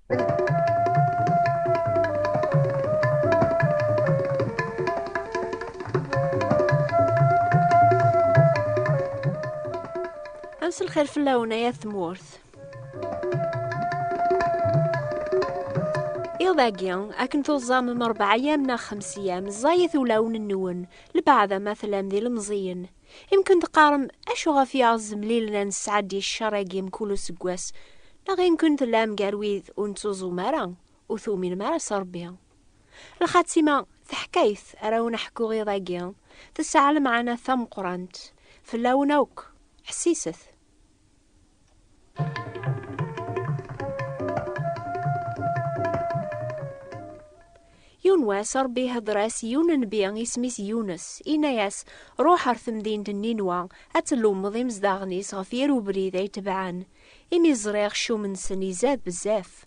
أمس الخير في اللونة يا ثمورث. إضاقيا أكن توزام من 4 أيام نا 5 أيام زايث ولون النون لبعض مثلا ذي المزين. يمكن تقارم أشو غفي عزم ليلنا نسعدي الشراقيم كلو سقواس لا يمكن تلام قارويذ ونتوزو مرا وثومين مرا صربيا الخاتمة تحكيث أراو نحكو غيضاقيا تسعال معنا ثم قرانت في اللونوك حسيسث. يونواس ربي هدراس نبيا اسميس يونس إناياس روح ارث مدينة النينوى أتلوم مضيم زداغنيس غفير وبريد يتبعان إمي زريغ شو من سني زاد بزاف.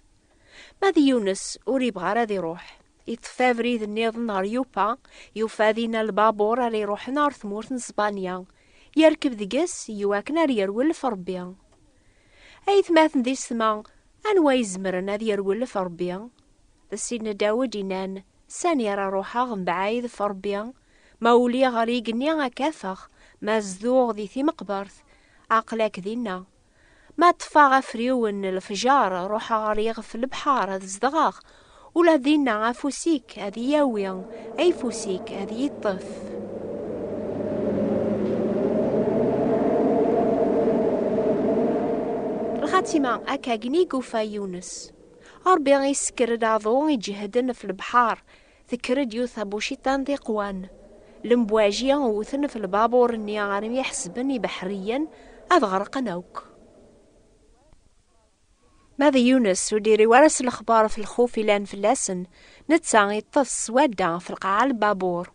ماذي يونس أوري بغار ذي روح يطفى بريد النيض نهار يوفا ذينا البابور اللي يروح نار ثمورت اسبانيا يركب ذقس يواكنا يرولف ربيا أي ثماثن ذي السما أنوا يزمرنا ذي يرولف ربيا. سيدنا داود ينان سان يرى روحا غنبعايد فربيا ما ولي غريق نيا كافخ ما زذوغ ذي ثي مقبرث عقلك ذينا ما طفا فريون الفجار روحا غريغ في البحار هذ زدغاغ ولا ذينا فوسيك هذي ياويا أي فوسيك هذي يطف. الخاتمة أكا جنيقو فا يونس ربي يسكر داضو يجهدن في البحار ذكرد يوث ابو شيطان ذي قوان لمبواجيا وثن في البابور اني غارم يحسبني بحريا اذغرق نوك. ماذا يونس وديري ورس الاخبار في الخوف لان في اللسن نتسا يطس ودا في القاع البابور.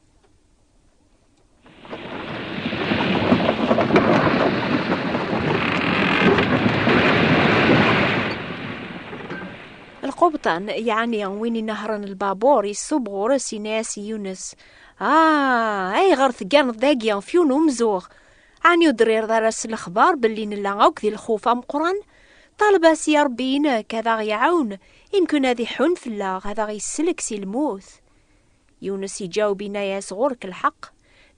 القبطان يعني وين نهرن البابور يصب غورس ناس يونس اي غرث كان ذاقيا فيونو مزوغ عني درير درس الاخبار باللي نلاغوك ذي الخوفة مقران طالبا سي ربينا كذا يعاون يمكن هذي حن في الله هذا يسلك سي الموت. يونس يجاوبنا يا صغورك الحق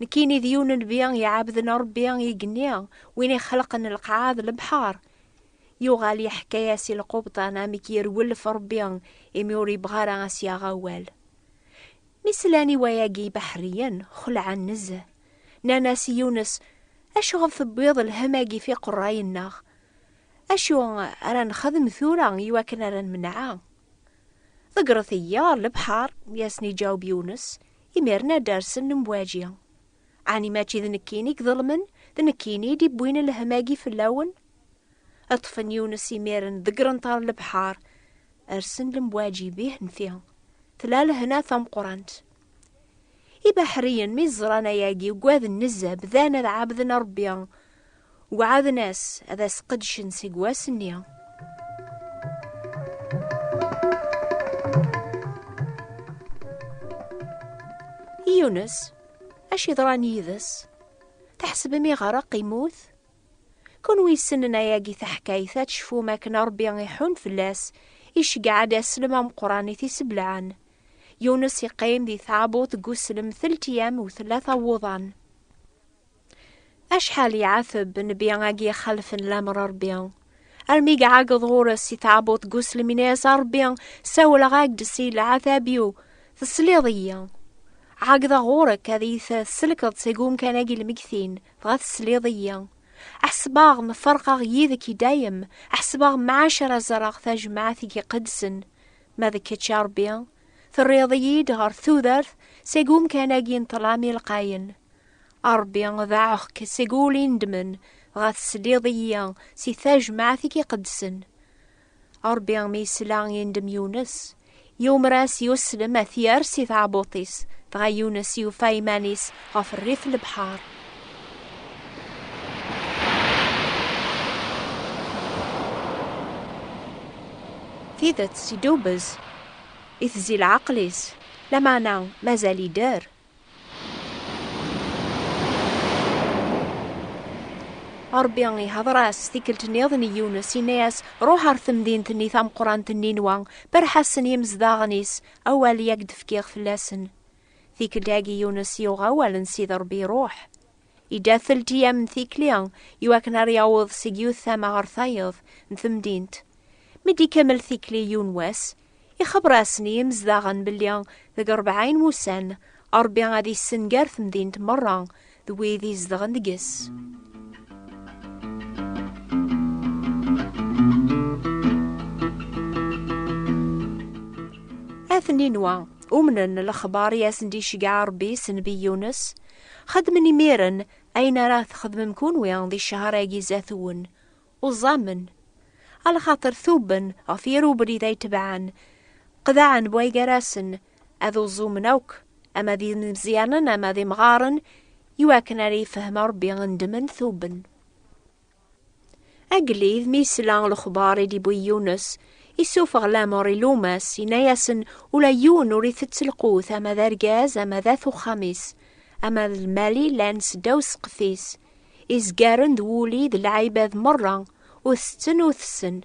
نكيني ذيون البيان يعابدنا ربيان يقنيا وين يخلقن القعاد البحار يوغالي حكاية سي القبطان اميك يرول فربيان اميوري بغارا اسيا غوال مثلاني وياقي بحريا خلع النزه ناناسي يونس اشو غف بيض الهماقي في قراي الناغ اشو اران خدم ثورا يواكن اران منعا ذكر ثيار البحار ياسني جاوب يونس يميرنا دارسن مواجيا عني ماتشي ذنكينيك ظلمن ذنكيني دي بوين الهماقي في اللون أطفن يونس يميرن ذقرن طار البحار أرسن لمواجي بيه نفيها تلال هنا ثم قرانت بحريا ميزرانا ياقي وقواذ النزة بذانا ذا عابذنا ربيا وعاذ ناس هذا سقدشن سيقواس النيا. يونس اش يضراني يذس تحسب مي غرق يموت كون ويسننا ياقي تحكايثات شفو ما كنا ربي يحون فلاس إيش قاعد أسلم مقراني تسبلعن. يونس يقيم ذي ثابوت قسلم 3 أيام و3 وضان أشحال يعثب نبيان أجي خلف الأمر ربيان أرمي قاعد ظهورس يثابوت قسلم ناس ربيان ساول غاقد سي العذابيو تسليضيا عقد غورك هذي سلكت سيقوم كان أجي المكثين غاث سليضيا أحسباغ مفرقا غيذك دايم أحسباغ معاشرة زراغ تجمعاتك قدسن ماذا كتشار بيان ثالرياضيي دغار ثوذرث سيقوم كان أجين طلامي القاين أربيان ذاعخ كسيقولين دمن غاث سليضيا سي تجمعاتك قدسن أربيان ميسلان يندم يونس يوم راس يسلم أثيار سي ثعبوطيس دغا يونس يوفايمانيس غاف الريف البحار. ثيذت سيدوبز إثزي العقليس لما أنا مازال يدار. 1 سموث. أربيان يهضراس ثيكلت نيضني يونس يناس روح ار ثمدينتني ثام قرانتني نوان برحسن يمزداغنيس أول يقدف كيغ فلاسن ثيكلتاقي يونس يوغا ولنسي ضربي روح إدا ثلتي من ثيكليان يواكنا رياوض سيجيوث ثما غرثايض نثمدينت مدي كمل ثيكلي يونواس يخبراسني يمزداغن بليان ذا 40 موسان أربيان غادي السنقار ثمدينت مرة ذوي ذي زدغن دقس أثني نوا أمنا الأخبار ياسندي شقع ربي سنبي يونس خدمني ميرن أين راث خدم مكون ويان ذي الشهر يجي زاثون وظامن على خاطر ثوبن غفيرو بري ذي تبعان قذعن بوي جراسن أذو زومنوك أما ذي مزيانا أما ذي مغارن يواكنا ري فهم ربي غندمن ثوبن أقليذ ميسلان الأخبار دي بوي يونس يسوف غلامر لوماس ينايسن ولا يون وريث تلقوث أما ذا رجاز أما ذا ثو خميس أما المالي لانس دوس قفيس إزقارن دولي ذا العيباذ مرة وثسن وثسن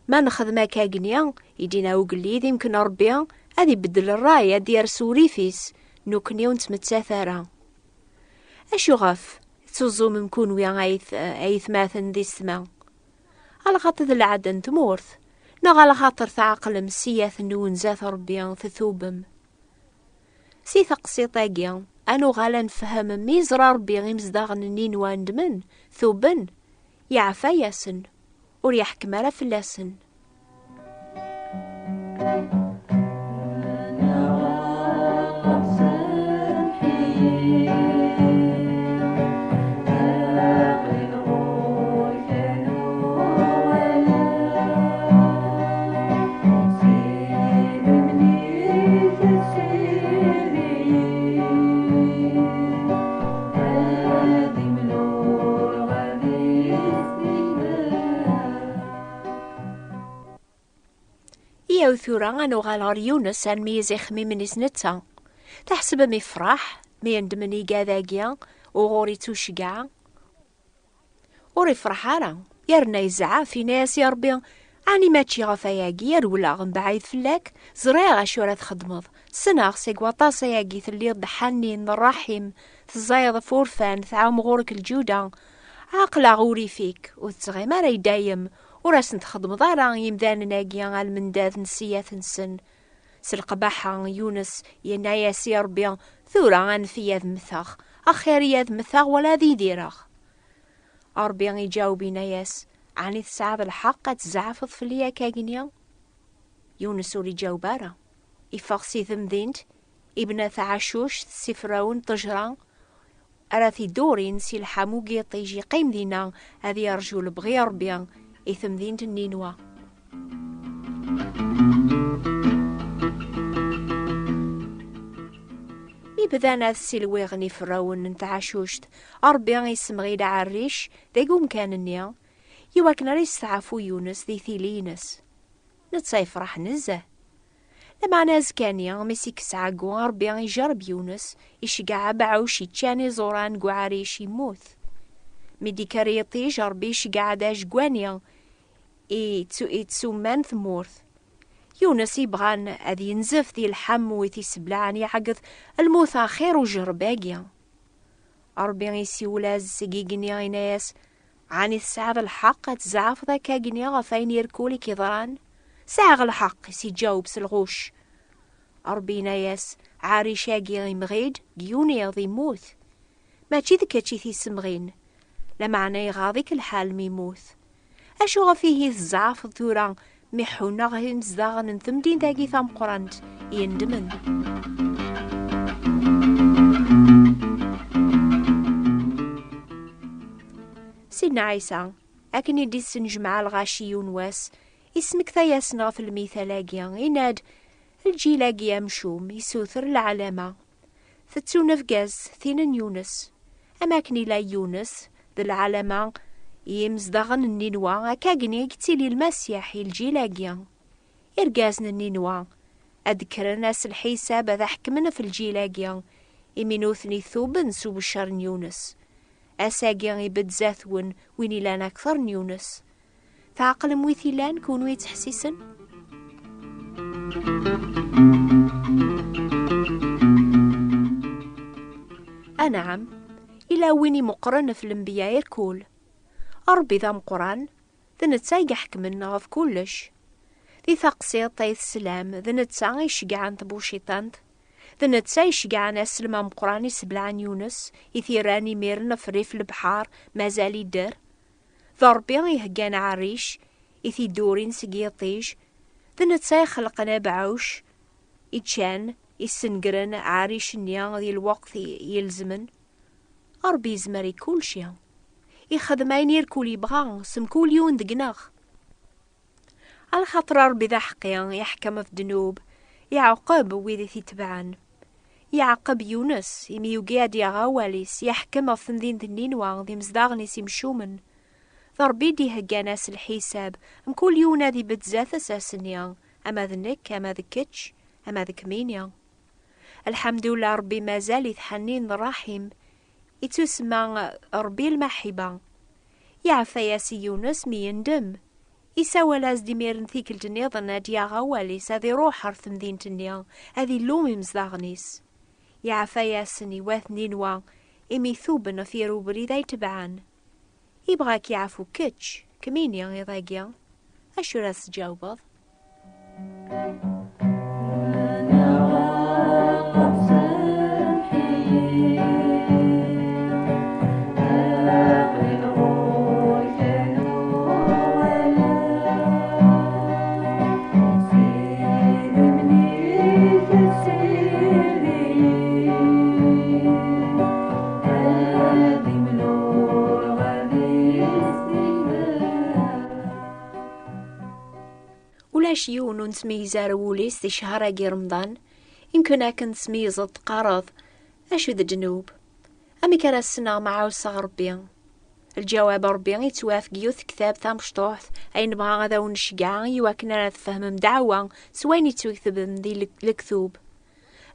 ما نخدم كاقنيا يدينا وقليذ يمكن ربيا أذي بدل الراية ديار سوريفيس نوكني ونتمتاثرا أشو غف تزوم مكون ويا عيث ماثن ذي السما على خاطر ذا العدن تمورث نغ على خاطر ثعقل مسياث نون زاث ربيان ثثوبم سي ثقسي طاقيا أنو غالا نفهم ميزرا ربي غيمزداغن نين واندمن ثوبن يعفا ياسن وريحك مالا فلاسن وثورا أنو غالار يونس أن ميزيخ من سنتا تحسب مفرح ميندمني قاذاقيا وغوري توشقع وري فرحارا يرنا يزعا في ناس يا ربي عني ماتشي غفاياقي ولا غنبعيد فلاك زريغ شورا تخدمض سناغ سيقواطاسا ياقي ثلي ضحنين الرحيم تزايض فورفان ثعام غورك الجودة عاقلا غوري فيك وتغي ما راي دايم وراسن تخدم ضارا يمدان ناقيا غال من داذ نسيات نسن سلقباحا يونس يناياس يا ربي ثورا غان في ياذ مثاغ أخير ياذ مثاغ ولا ذي ديراغ أربي يجاوبي ناياس عني تسعب الحق تزعفض في ليا كاقنيا يونس وري جاوبارا يفاقسي ثمذينت ابن ثعشوش سفراون طجران أراثي دورين سي الحاموقي طيجي قيم دينا هذي رجل بغي ربي إثم ذين النينوا ميبذانا السلوي غني فراون نتعشوشت أربي غيسم غيدا عريش داقوم كان النيا يواكنا ريستعفو يونس ذي ثيلينس نتصيف راح نزه لما ناز كانيا ميسيك سعاقو أربي غيجرب يونس يشقع بعوشي تشاني زوران قو عريش يموث ميدي كاريطي جربي شقع داش قوانيا إيتسومان ثمورث يونس يبغان أذي ينزف ذي الحم ويثي سبلعني عقد الموثى خير وجرباقيا أربي غيسي ولاز سقيقني غيناس عاني السعب الحق تزعف ذاك قنيا غفاين يركولي كيضران ساغ الحق سيجاوب سلغوش أربي ناياس عاري شاقي غيمغيد قيوني غضي موث ما تشيذك تشيثي سمغين لمعنى يغاضيك الحال ميموث أشو غفيه الزعف الثوران محونا غهم زداغن ثمدين ذاقي ثام قرانت يندمن سيدنا عيسى أكن يدي السنجمع الغاشي يونواس اسمك ثياسنا في الميثالاقيا يناد الجيلاقيا مشوم يسوثر العلامة ثتسونا فقاز ثين يونس أماكني لا يونس ذا العلامة يمزدغن النينوا كاقني كتيلي المسيح الجيلاقيا إرقازنا النينوا أذكر ناس الحساب ذا حكمنا في الجيلاقيا إمينوثني ثوب نسوب الشر يونس أساقي يبدزاثون وين لان أكثر من يونس. تعقل مويثي لان كون ويتحسيسن. نعم، إلا ويني مقرن في الانبياء يركول. ربي ذا مقران ذا نتسا يحكمنا في كلش. ذي ثقسيط طيث السلام ذا نتسا يشقعان ثبو شيطانت. ذا نتسا يشقعان أسلم مقران يسبلعن يونس يثيراني ميرنا في ريف البحار مازال يدر. ذا ربي يهقان عريش يثي دورين سقيطيج. ذا نتسا يخلقنا بعوش يتشان يسنقرن عريش النيا ذي الوقت يلزمن. ربي يزمري كل شي يخدم عين يركول يبغى سم كل يوم دقناغ. على خاطر ربي ذا حقيا يحكم في الذنوب يعقب ويذي تبعن. يعقب يونس يميوقياد يا غواليس يحكم في ثندين ذنينوا ذي مزداغنيس يمشومن. ضربي دي هقا ناس الحساب كل يوم ذي بتزاث أساسنيا أما ذنك أما ذكتش أما ذك مينيا. الحمد لله ربي مازال يتحنين الرحيم يتسمى ربي المحبة. يعفى ياسي يونس ميندم يساوى لاز ديميرن ثيك الجنيض ناديا غواليس هذي روح هرثم دين تنيا هذي اللومي مزداغنيس. يعفى ياسني واثنين إمي ثوبنا في روبري ذا يتبعان. يبغاك يعفو كتش كمينيا يضاقيا أشو راس جاوبض. ولاش يونو نسميزار ووليس دي شهر رمضان يمكن أكن تسميزت قرض أشو ذا جنوب أمي كان السنة مع وصغ ربي. الجواب ربي يتوافق يوث كتاب ثامشطوح أين بغا غدا ونشقع يواكنا نتفهم مدعوة سوين يتوكتب ذي الكتوب.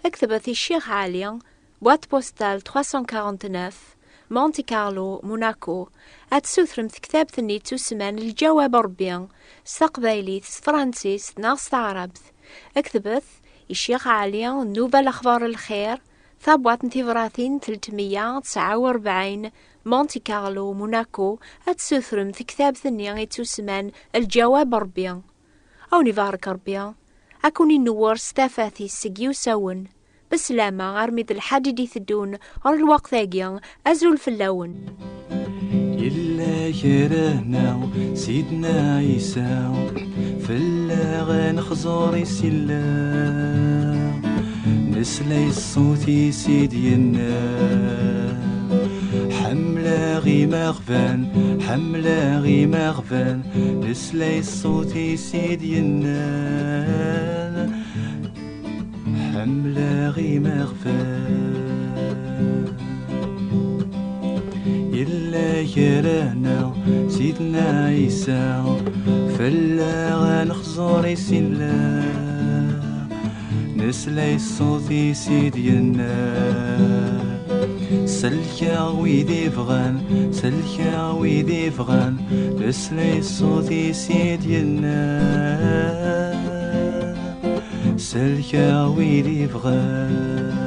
اكتبت الشيخ علي بوات بوستال 349 مونتي كارلو موناكو أتسوثرم كتاب ثني تسمان الجواب ربي استقباليت فرانسيس ناس عربت. اكتبت الشيخ علي نوبة الأخبار الخير ثابوات نتيفراثين 349 مونتي كارلو موناكو أتسوثرم كتاب ثني تسمان الجواب ربي. أو نفارك ربي أكوني نور ستافاثي سجيو ساون بسلامة أرميد الحديدي ثدون غير الوقت أجيان أزول في اللون. إلا يرانا سيدنا عيسى في اللاغان خزوري سلا نسلي الصوتي سيدينا حملة غي مغفان حملة غي مغفان نسلي الصوتي سيدينا حملة غي مغفان. إلا يرانا سيدنا عيسى في اللاغان خزوري سلا نسلي الصوتي سيدينا سلكا ويدي فغان سلكا ويدي فغان نسلي الصوتي سيدينا سلكا ويدي فغان.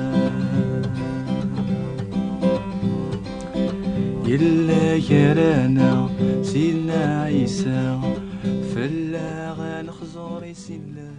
إلا يرانا سيدنا عيسى في اللاغان خزوري سلا